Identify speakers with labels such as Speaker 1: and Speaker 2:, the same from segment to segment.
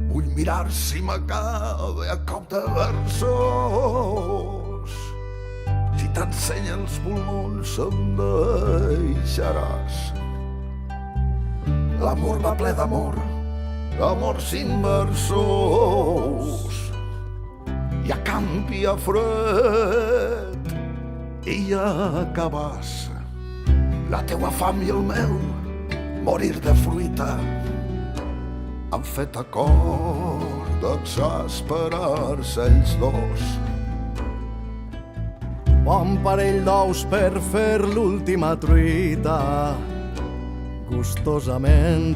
Speaker 1: Vull mirar si m'acaba a cop de versos. Si t'ensenya els pulmons se'n deixaràs. L'amor va ple d'amor, amor sin versos. I a canvi a fred i a cabàs. La teua fam i el meu morir de fruita han fet acord d'exasperar-se ells dos.
Speaker 2: Bon parell d'ous per fer l'última truita, gustosament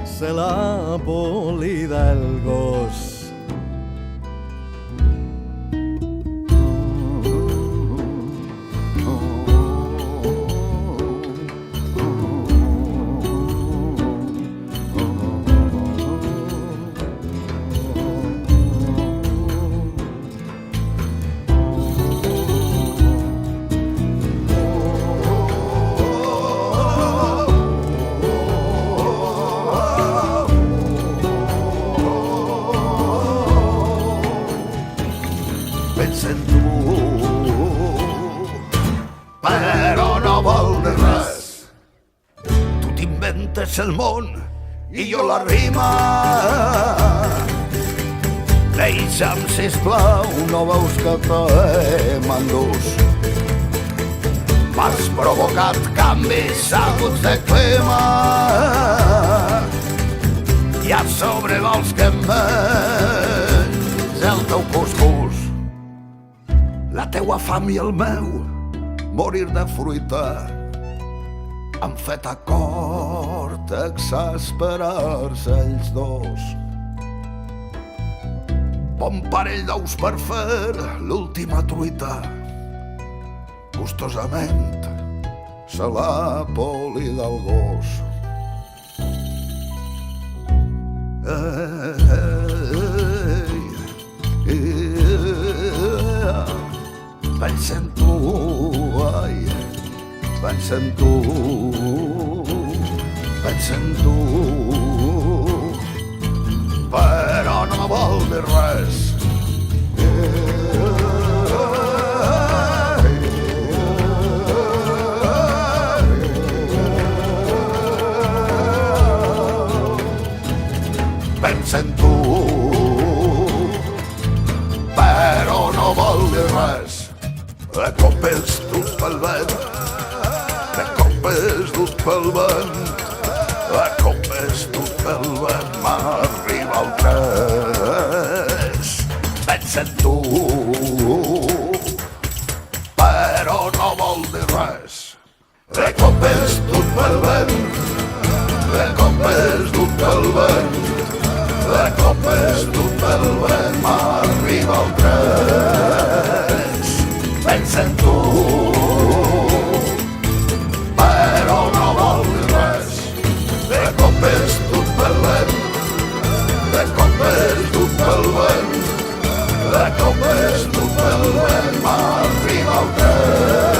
Speaker 2: se l'ha polida el gos.
Speaker 1: Pensa en tu, però no vol dir res. Tu t'inventes el món i jo la rima. Deixa'm, sisplau, no veus que t'hem endús. M'has provocat canvis aguts de clima i a sobre vols que em menys el teu cuscús. La teua fam i el meu morir de fruita han fet acord d'exasperar-se ells dos. Bon parell d'ous per fer l'última truita, gustosament se l'ha polida el gos. Pensa en tu, ai, pensa en tu, pensa en tu, però no vol dir res. Pensa en tu, però no vol dir res. De cop és dut pel vent, de cop és dut pel vent, de cop és dut pel vent, m'arriba el tres. Pensa en tu, però no vol dir res. De cop és dut pel vent, de cop és dut pel vent, de cop és dut pel vent, m'arriba el tres. Pensa en tu, però no vol dir res. De cop és dut pel vent, de cop és dut pel vent, de cop és dut pel vent, m'arriba el tren.